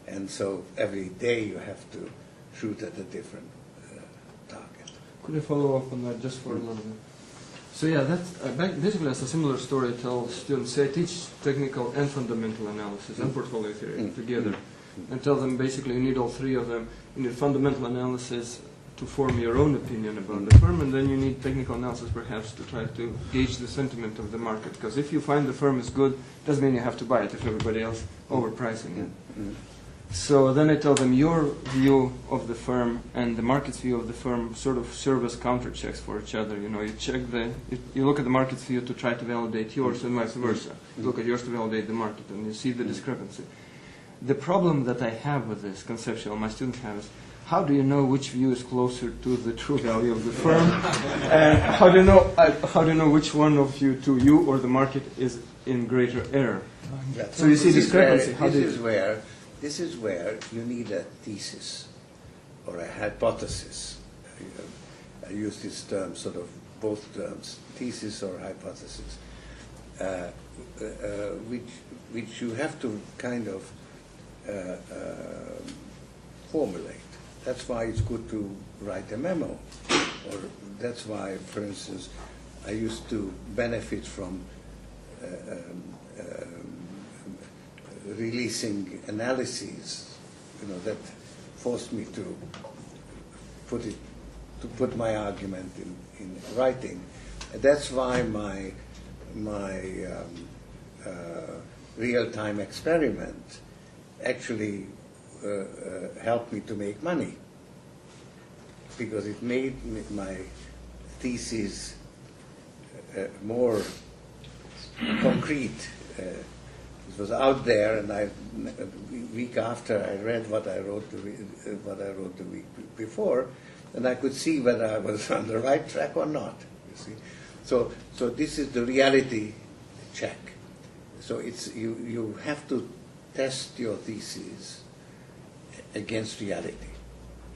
And so every day you have to shoot at a different target. Could I follow up on that just for a little bit? So yeah, that's basically as a similar story I tell students. Say I teach technical and fundamental analysis and portfolio theory together, and tell them basically you need all three of them. You need fundamental analysis to form your own opinion about the firm, and then you need technical analysis perhaps to try to gauge the sentiment of the market. Because if you find the firm is good, doesn't mean you have to buy it if everybody else overpricing it. So then I tell them your view of the firm and the market's view of the firm sort of serve as counter checks for each other. You know, you look at the market's view to try to validate yours and vice versa. You look at yours to validate the market, and you see the discrepancy. The problem that I have with this conceptual, my students have, is how do you know which view is closer to the true value of the firm? And how do you know which one of you, to you or the market, is in greater error? So you see discrepancy. This is where you need a thesis or a hypothesis. I use this term, sort of both terms, thesis or hypothesis, which you have to kind of formulate. That's why it's good to write a memo, or that's why, for instance, I used to benefit from releasing analyses, that forced me to put my argument in writing. And that's why my real-time experiment actually helped me to make money, because it made my thesis more concrete. It was out there, and a week after I read what I wrote the week before, and I could see whether I was on the right track or not. You see, so this is the reality check. So it's you have to test your thesis against reality,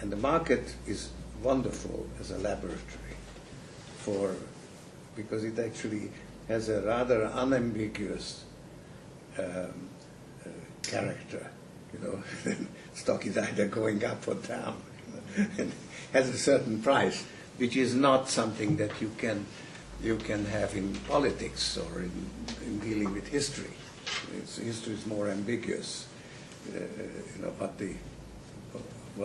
and the market is wonderful as a laboratory because it actually has a rather unambiguous character. Stock is either going up or down, and has a certain price, which is not something that you can have in politics or in dealing with history. History is more ambiguous, what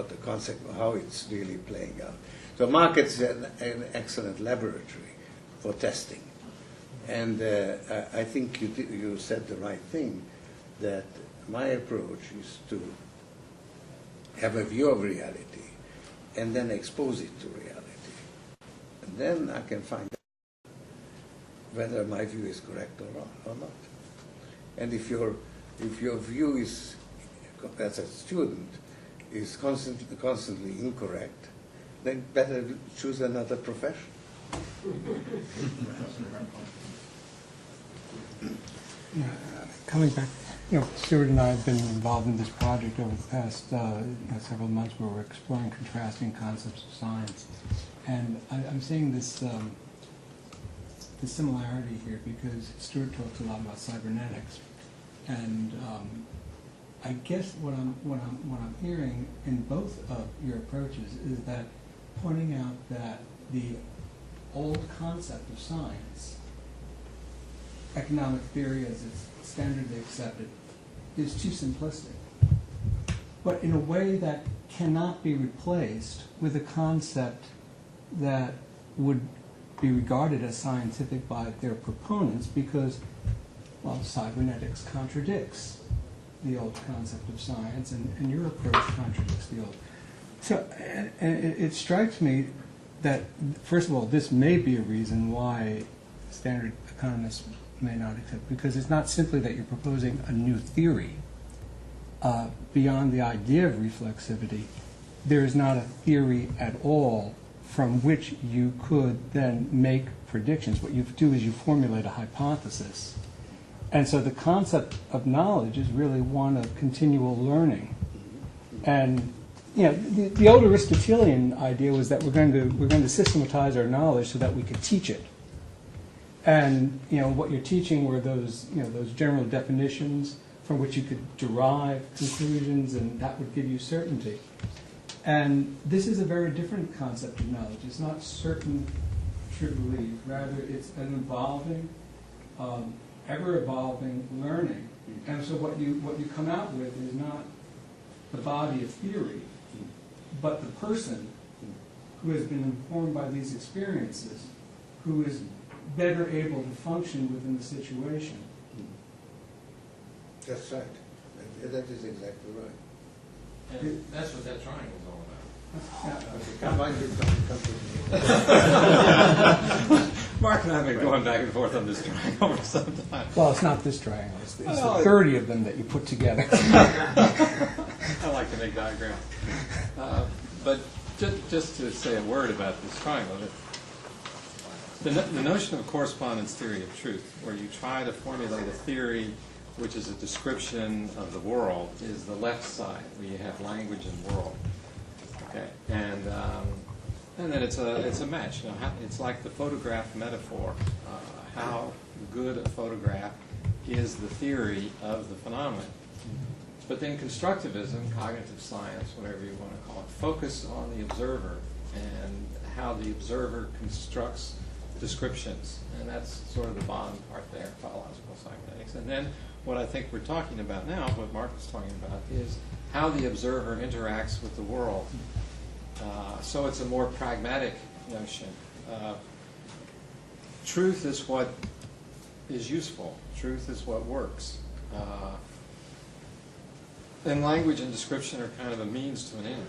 the concept, how it's really playing out. So markets are an excellent laboratory for testing. And I think you said the right thing, that my approach is to have a view of reality and then expose it to reality. And then I can find out whether my view is correct or not. And if your view is, as a student, is constantly incorrect, then better choose another profession. Coming back, Stuart and I have been involved in this project over the past several months, where we're exploring contrasting concepts of science, and I'm seeing this similarity here, because Stuart talks a lot about cybernetics, and I guess what I'm hearing in both of your approaches is that pointing out that the old concept of science, economic theory as it's standardly accepted, is too simplistic, but in a way that cannot be replaced with a concept that would be regarded as scientific by their proponents, because, well, cybernetics contradicts the old concept of science, and your approach contradicts the old. So it strikes me that, first of all, this may be a reason why standard economists may not accept, because it's not simply that you're proposing a new theory. Beyond the idea of reflexivity, there is not a theory at all from which you could then make predictions. What you do is you formulate a hypothesis. And so the concept of knowledge is really one of continual learning. And the old Aristotelian idea was that we're going to systematize our knowledge so that we could teach it. And what you're teaching were those general definitions from which you could derive conclusions, and that would give you certainty. And this is a very different concept of knowledge. It's not certain true belief. Rather, it's an evolving, ever-evolving learning. And so what you come out with is not the body of theory, but the person who has been informed by these experiences, who is better able to function within the situation. That's right. That is exactly right. And that's what that triangle is all about. Mark and I have been going back and forth on this triangle for some time. Well, it's not this triangle. It's the 30 of them that you put together. I like to make diagrams. But just to say a word about this triangle, the notion of correspondence theory of truth, where you try to formulate a theory which is a description of the world, is the left side, where you have language and world. Okay, and then it's a match. You know, it's like the photograph metaphor. How good a photograph is the theory of the phenomenon. But then constructivism, cognitive science, whatever you want to call it, focus on the observer and how the observer constructs descriptions. And that's sort of the bottom part there, biological cybernetics. And then what I think we're talking about now, what Mark was talking about, is how the observer interacts with the world. So it's a more pragmatic notion. Truth is what is useful. Truth is what works. And language and description are kind of a means to an end.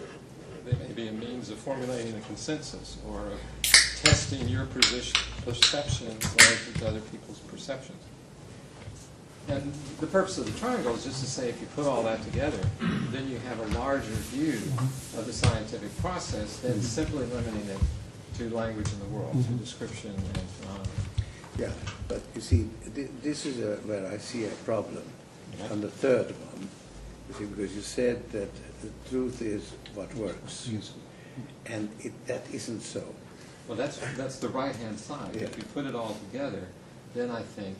They may be a means of formulating a consensus or of testing your perceptions relative to other people's perceptions. And the purpose of the triangle is just to say, if you put all that together, then you have a larger view of the scientific process than simply limiting it to language in the world, to description and phenomena. Yeah, but you see, this is where I see a problem on the third one. You see, because you said that the truth is what works, and that isn't so. Well, that's the right-hand side. Yeah. If you put it all together, then I think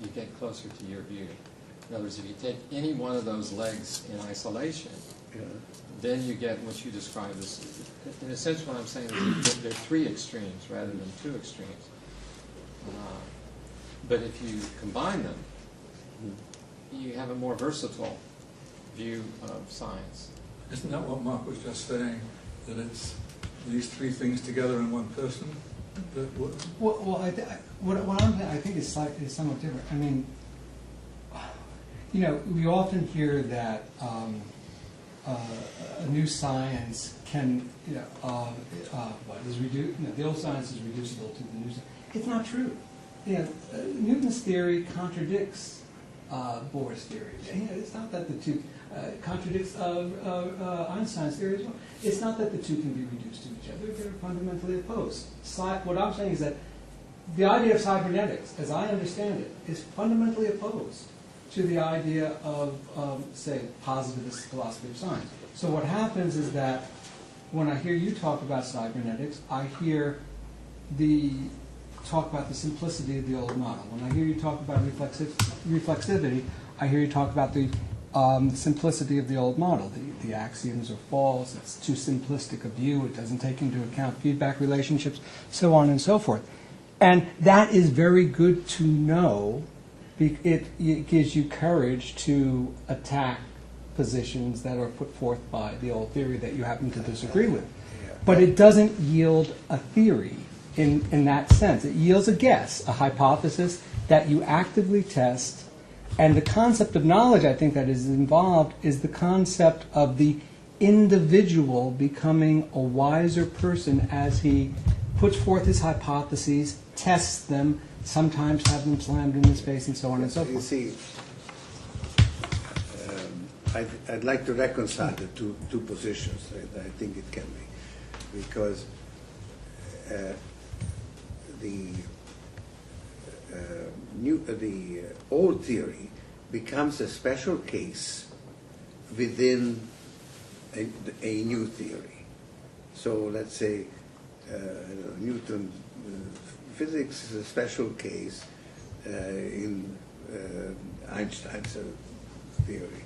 you get closer to your view. In other words, if you take any one of those legs in isolation, then you get what you described as, in a sense, what I'm saying is that there are three extremes rather than two extremes. But if you combine them, you have a more versatile view of science. Isn't that what Mark was just saying, that it's these three things together in one person? Well, what I think is somewhat different. I mean, you know, we often hear that a new science can, the old science is reducible to the new science. It's not true. Newton's theory contradicts Bohr's theory. It's not that the two contradicts Einstein's theory as well. It's not that the two can be reduced to each other. They're fundamentally opposed. What I'm saying is that the idea of cybernetics, as I understand it, is fundamentally opposed to the idea of, say, positivist philosophy of science. So what happens is that when I hear you talk about cybernetics, I hear talk about the simplicity of the old model. When I hear you talk about reflexivity, I hear you talk about the simplicity of the old model. The axioms are false, it's too simplistic a view, it doesn't take into account feedback relationships, so on and so forth. And that is very good to know. It gives you courage to attack positions that are put forth by the old theory that you happen to disagree with. But it doesn't yield a theory in that sense. It yields a guess, a hypothesis that you actively test. And the concept of knowledge, I think, that is involved is the concept of the individual becoming a wiser person as he puts forth his hypotheses, tests them, sometimes have them slammed in his face, and so on and so forth. You see, I'd like to reconcile the two positions. I think it can be, because the old theory becomes a special case within a new theory. So let's say Newton physics is a special case in Einstein's theory.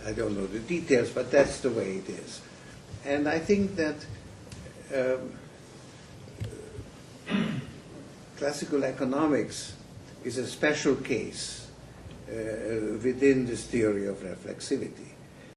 I don't know the details, but that's the way it is. And I think that classical economics is a special case within this theory of reflexivity.